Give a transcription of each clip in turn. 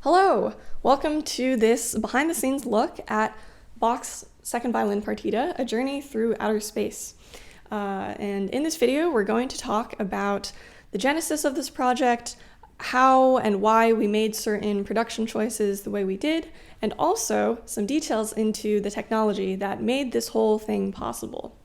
Hello! Welcome to this behind-the-scenes look at Bach's Second Violin Partita, A Journey Through Outer Space. And in this video, we're going to talk about the genesis of this project, how and why we made certain production choices the way we did, and also some details into the technology that made this whole thing possible.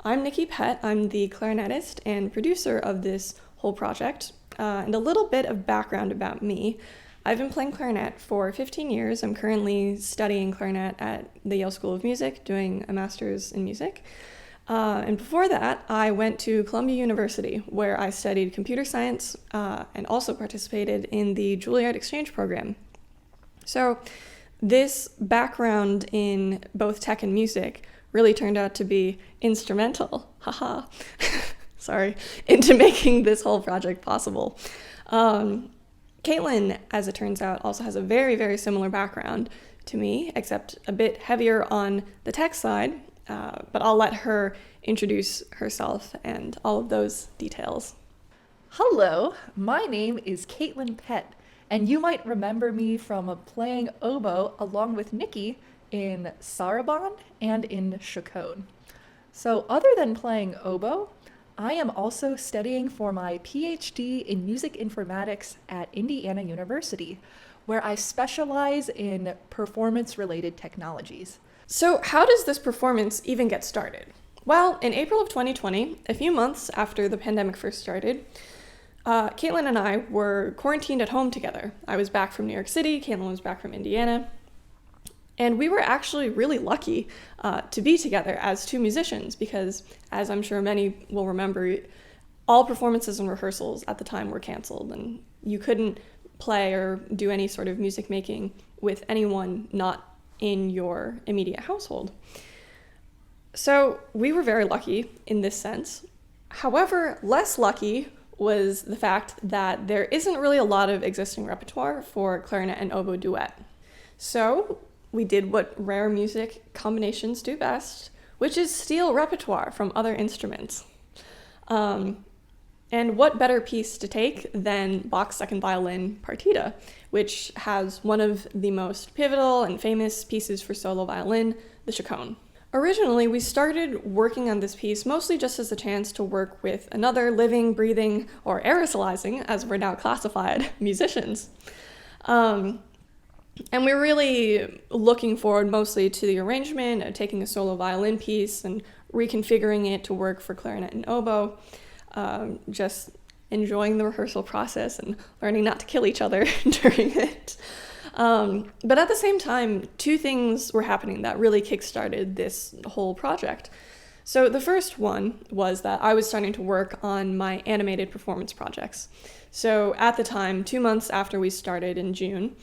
I'm Nikki Pett. I'm the clarinetist and producer of this whole project, and a little bit of background about me. I've been playing clarinet for 15 years. I'm currently studying clarinet at the Yale School of Music, doing a master's in music. And before that, I went to Columbia University, where I studied computer science and also participated in the Juilliard Exchange program. So this background in both tech and music really turned out to be instrumental, into making this whole project possible. Kaitlin, as it turns out, also has a very, very similar background to me, except a bit heavier on the tech side, but I'll let her introduce herself and all of those details. Hello, my name is Kaitlin Pett, and you might remember me from playing oboe along with Nikki in Sarabande and in Chaconne. So other than playing oboe, I am also studying for my PhD in music informatics at Indiana University, where I specialize in performance-related technologies. So how does this performance even get started? Well, in April of 2020, a few months after the pandemic first started, Kaitlin and I were quarantined at home together. I was back from New York City, Kaitlin was back from Indiana, and we were actually really lucky to be together as two musicians because, as I'm sure many will remember, all performances and rehearsals at the time were canceled, and you couldn't play or do any sort of music making with anyone not in your immediate household. So we were very lucky in this sense. However, less lucky was the fact that there isn't really a lot of existing repertoire for clarinet and oboe duet. So we did what rare music combinations do best, which is steal repertoire from other instruments. And what better piece to take than Bach's Second Violin Partita, which has one of the most pivotal and famous pieces for solo violin, the Chaconne. Originally, we started working on this piece mostly just as a chance to work with another living, breathing, or aerosolizing, as we're now classified, musicians. And we're really looking forward mostly to the arrangement of taking a solo violin piece and reconfiguring it to work for clarinet and oboe, just enjoying the rehearsal process and learning not to kill each other during it. But at the same time, two things were happening that really kickstarted this whole project. So the first one was that I was starting to work on my animated performance projects. So at the time, 2 months after we started in June,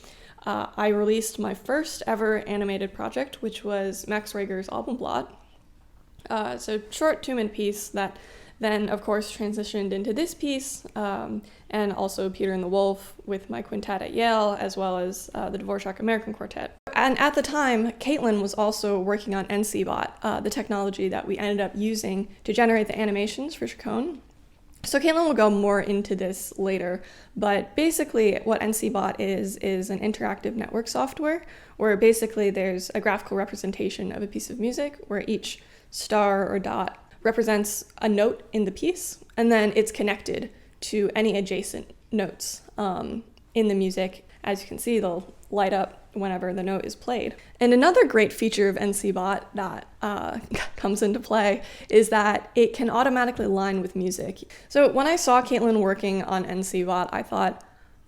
I released my first ever animated project, which was Max Reger's Alpenblatt. So short 2-minute piece that then, of course, transitioned into this piece, and also Peter and the Wolf with my quintet at Yale, as well as the Dvorak American Quartet. And at the time, Kaitlin was also working on NCBot, the technology that we ended up using to generate the animations for Chaconne. So Kaitlin will go more into this later, but basically what NCBot is an interactive network software where basically there's a graphical representation of a piece of music where each star or dot represents a note in the piece, and then it's connected to any adjacent notes in the music. As you can see, they'll light up whenever the note is played. And another great feature of NCBot that comes into play is that it can automatically line with music. So when I saw Kaitlin working on NCBot, I thought,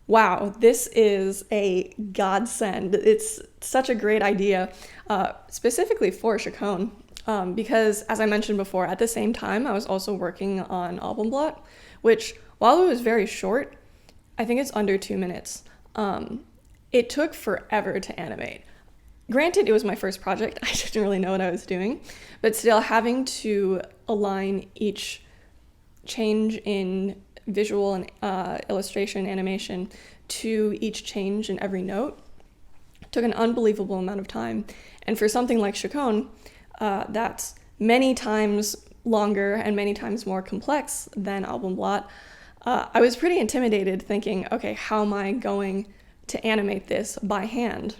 wow, this is a godsend. It's such a great idea, specifically for Chaconne, because as I mentioned before, at the same time, I was also working on Alpenblatt, which, while it was very short, I think it's under 2 minutes. It took forever to animate. Granted, it was my first project. I didn't really know what I was doing, but still having to align each change in visual and illustration animation to each change in every note took an unbelievable amount of time. And for something like Chaconne, that's many times longer and many times more complex than Alpenblatt, I was pretty intimidated thinking, okay, how am I going to animate this by hand.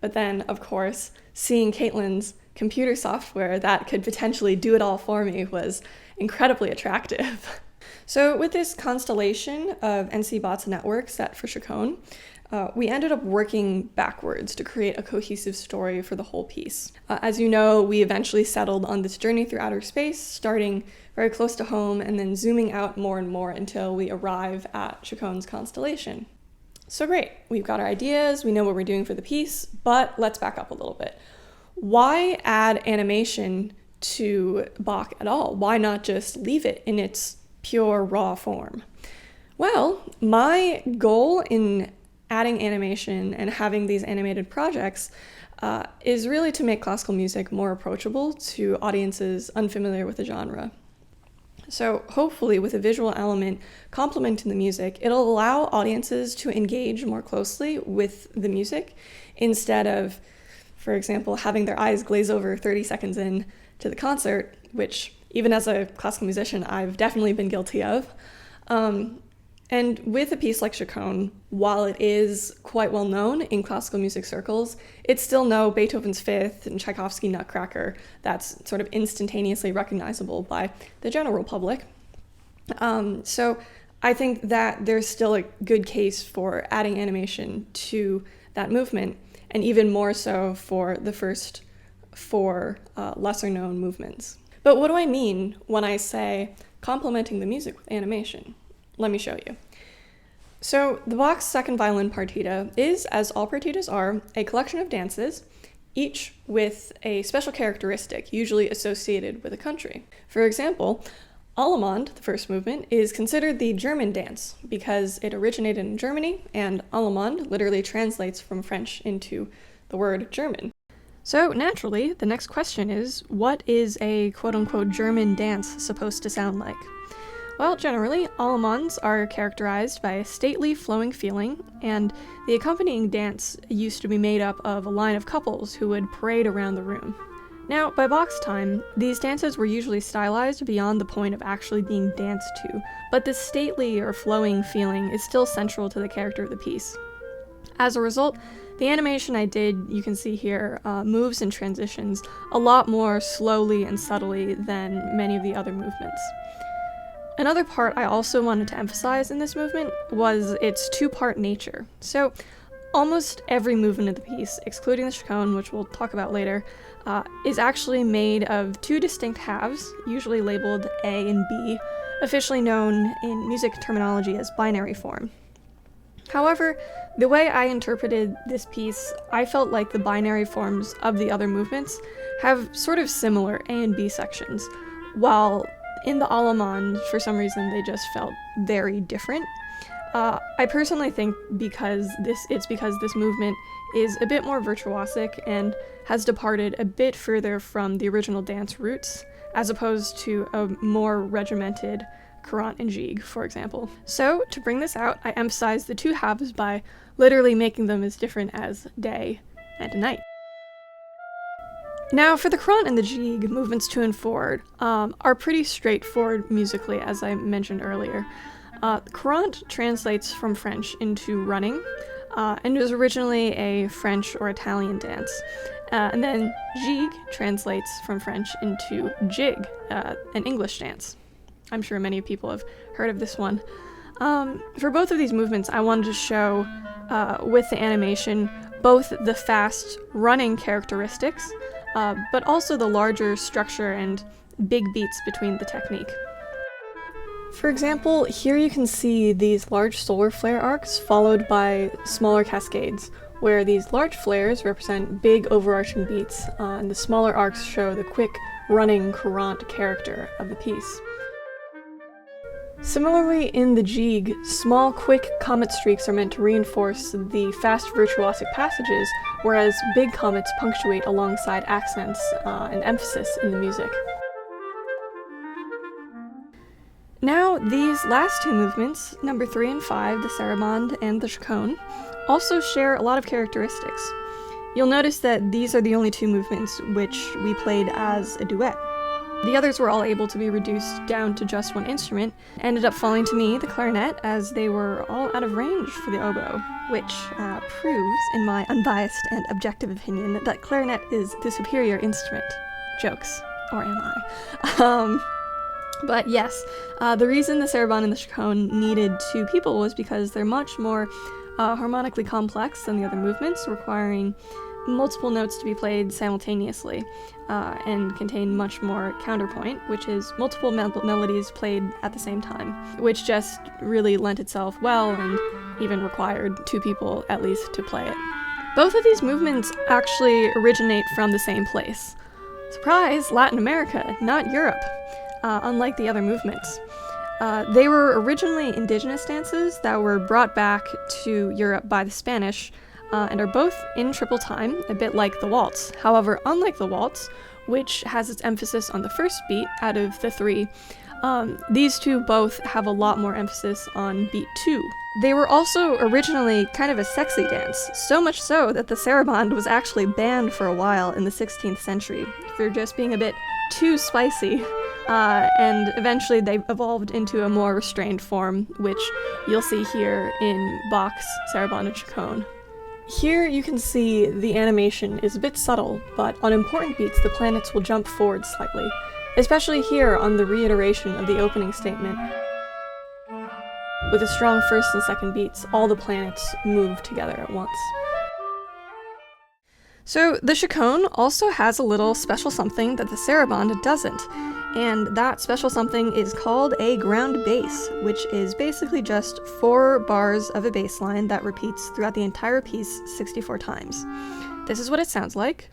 But then, of course, seeing Kaitlin's computer software that could potentially do it all for me was incredibly attractive. So with this constellation of NC bots network set for Chaconne, we ended up working backwards to create a cohesive story for the whole piece. As you know, we eventually settled on this journey through outer space, starting very close to home and then zooming out more and more until we arrive at Chaconne's constellation. So great, we've got our ideas, we know what we're doing for the piece, but let's back up a little bit. Why add animation to Bach at all? Why not just leave it in its pure raw form? Well, my goal in adding animation and having these animated projects is really to make classical music more approachable to audiences unfamiliar with the genre. So hopefully with a visual element complementing the music, it'll allow audiences to engage more closely with the music instead of, for example, having their eyes glaze over 30 seconds in to the concert, which even as a classical musician, I've definitely been guilty of. And with a piece like Chaconne, while it is quite well known in classical music circles, it's still no Beethoven's Fifth and Tchaikovsky Nutcracker that's sort of instantaneously recognizable by the general public. So I think that there's still a good case for adding animation to that movement, and even more so for the first four lesser-known movements. But what do I mean when I say complementing the music with animation? Let me show you. So the Bach's second violin partita is, as all partitas are, a collection of dances, each with a special characteristic, usually associated with a country. For example, Allemande, the first movement, is considered the German dance because it originated in Germany, and Allemande literally translates from French into the word German. So naturally, the next question is, what is a quote-unquote German dance supposed to sound like? Well, generally, allemandes are characterized by a stately, flowing feeling, and the accompanying dance used to be made up of a line of couples who would parade around the room. Now, by Bach's time, these dances were usually stylized beyond the point of actually being danced to, but this stately or flowing feeling is still central to the character of the piece. As a result, the animation I did, you can see here, moves and transitions a lot more slowly and subtly than many of the other movements. Another part I also wanted to emphasize in this movement was its two-part nature. So almost every movement of the piece, excluding the Chaconne, which we'll talk about later, is actually made of two distinct halves, usually labeled A and B, officially known in music terminology as binary form. However, the way I interpreted this piece, I felt like the binary forms of the other movements have sort of similar A and B sections, while in the Allemande, for some reason, they just felt very different. I personally think it's because this movement is a bit more virtuosic and has departed a bit further from the original dance roots, as opposed to a more regimented courant and gigue, for example. So, to bring this out, I emphasized the two halves by literally making them as different as day and night. Now, for the courant and the gigue, movements 2 and 4 are pretty straightforward musically, as I mentioned earlier. Courant translates from French into running, and was originally a French or Italian dance. And then gigue translates from French into jig, an English dance. I'm sure many people have heard of this one. For both of these movements, I wanted to show, with the animation, both the fast running characteristics, but also the larger structure and big beats between the technique. For example, here you can see these large solar flare arcs followed by smaller cascades, where these large flares represent big overarching beats, and the smaller arcs show the quick, running courant character of the piece. Similarly, in the gigue, small, quick comet streaks are meant to reinforce the fast virtuosic passages, whereas big comets punctuate alongside accents and emphasis in the music. Now, these last two movements, number 3 and 5, the sarabande and the chaconne, also share a lot of characteristics. You'll notice that these are the only two movements which we played as a duet. The others were all able to be reduced down to just one instrument, ended up falling to me, the clarinet, as they were all out of range for the oboe, which proves, in my unbiased and objective opinion, that clarinet is the superior instrument. Jokes. Or am I? But yes, the reason the sarabande and the chaconne needed two people was because they're much more harmonically complex than the other movements, requiring multiple notes to be played simultaneously, and contain much more counterpoint, which is multiple melodies played at the same time, which just really lent itself well and even required two people at least to play it. Both of these movements actually originate from the same place. Surprise, Latin America, not Europe, unlike the other movements. They were originally indigenous dances that were brought back to Europe by the Spanish, and are both in triple time, a bit like the waltz. However, unlike the waltz, which has its emphasis on the first beat out of the three, these two both have a lot more emphasis on beat 2. They were also originally kind of a sexy dance, so much so that the sarabande was actually banned for a while in the 16th century for just being a bit too spicy, and eventually they evolved into a more restrained form, which you'll see here in Bach's sarabande and chaconne. Here you can see the animation is a bit subtle, but on important beats the planets will jump forward slightly, especially here on the reiteration of the opening statement. With a strong first and second beats, all the planets move together at once. So the chaconne also has a little special something that the sarabande doesn't, and that special something is called a ground bass, which is basically just 4 bars of a bass line that repeats throughout the entire piece 64 times. This is what it sounds like.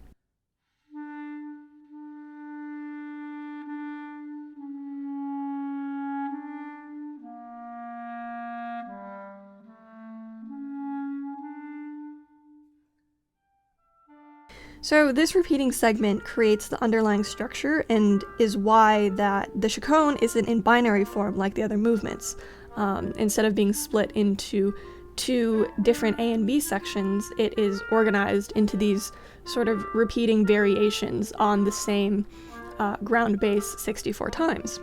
So this repeating segment creates the underlying structure and is why that the chaconne isn't in binary form like the other movements. Instead of being split into 2 different A and B sections, it is organized into these sort of repeating variations on the same ground bass 64 times.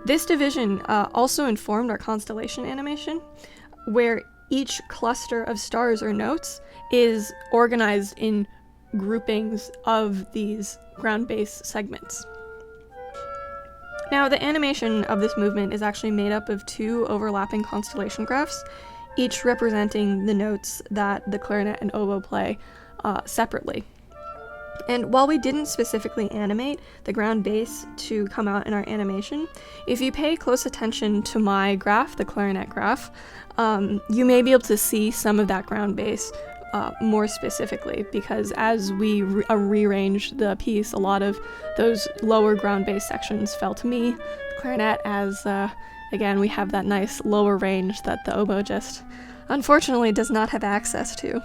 This division also informed our Constellation Animation, where each cluster of stars or notes is organized in groupings of these ground bass segments. Now, the animation of this movement is actually made up of 2 overlapping constellation graphs, each representing the notes that the clarinet and oboe play separately. And while we didn't specifically animate the ground bass to come out in our animation, if you pay close attention to my graph, the clarinet graph, you may be able to see some of that ground bass more specifically, because as we rearranged the piece, a lot of those lower ground bass sections fell to me, the clarinet, as again we have that nice lower range that the oboe just unfortunately does not have access to.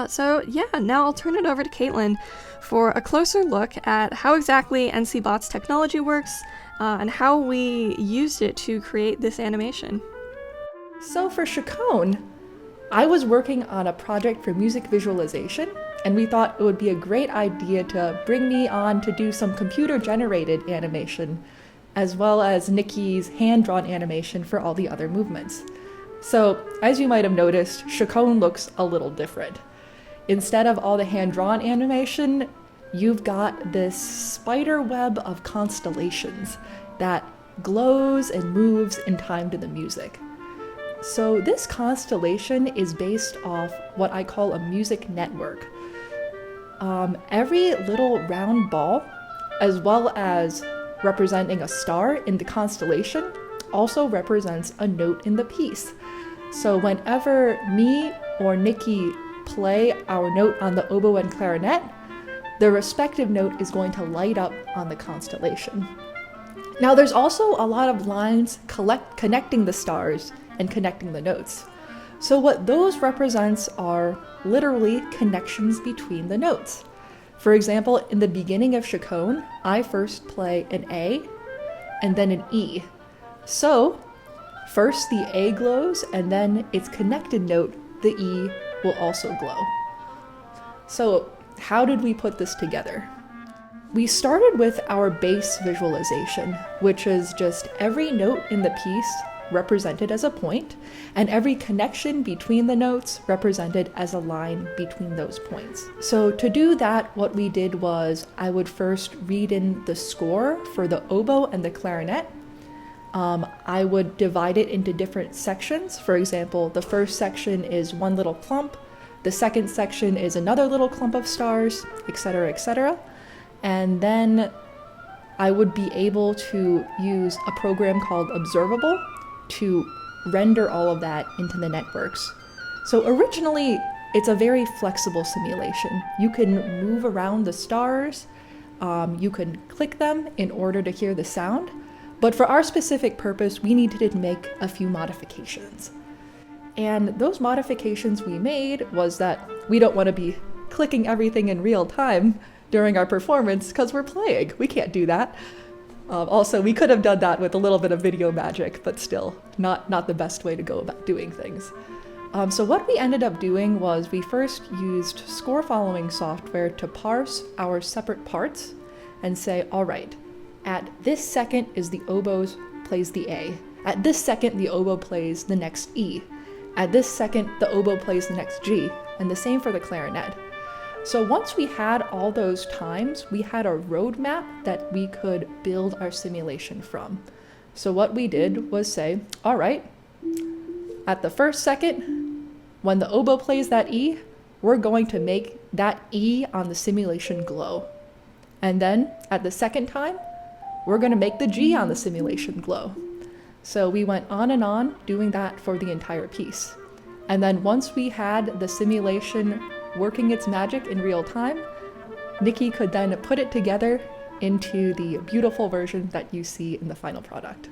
So yeah, now I'll turn it over to Kaitlin for a closer look at how exactly NCBot's technology works and how we used it to create this animation. So for chaconne, I was working on a project for music visualization, and we thought it would be a great idea to bring me on to do some computer-generated animation, as well as Nikki's hand-drawn animation for all the other movements. So, as you might have noticed, chaconne looks a little different. Instead of all the hand-drawn animation, you've got this spider web of constellations that glows and moves in time to the music. So this constellation is based off what I call a music network. Every little round ball, as well as representing a star in the constellation, also represents a note in the piece. So whenever me or Nikki play our note on the oboe and clarinet, the respective note is going to light up on the constellation. Now there's also a lot of lines connecting the stars and connecting the notes. So what those represents are literally connections between the notes. For example, in the beginning of chaconne, I first play an A and then an E. So first the A glows, and then its connected note, the E, will also glow. So how did we put this together? We started with our base visualization, which is just every note in the piece represented as a point, and every connection between the notes represented as a line between those points. So to do that, what we did was I would first read in the score for the oboe and the clarinet. I would divide it into different sections. For example, the first section is one little clump, the second section is another little clump of stars, etc., etc. And then I would be able to use a program called Observable to render all of that into the networks. So originally, it's a very flexible simulation. You can move around the stars, you can click them in order to hear the sound, but for our specific purpose, we needed to make a few modifications. And those modifications we made was that we don't want to be clicking everything in real time during our performance because we're playing. We can't do that. Also, we could have done that with a little bit of video magic, but still not the best way to go about doing things. So what we ended up doing was we first used score following software to parse our separate parts and say, all right, at this second is the oboe plays the A. At this second, the oboe plays the next E. At this second, the oboe plays the next G, and the same for the clarinet. So once we had all those times, we had a roadmap that we could build our simulation from. So what we did was say, all right, at the first second, when the oboe plays that E, we're going to make that E on the simulation glow. And then at the second time, we're going to make the G on the simulation glow. So we went on doing that for the entire piece. And then once we had the simulation working its magic in real time, Nikki could then put it together into the beautiful version that you see in the final product.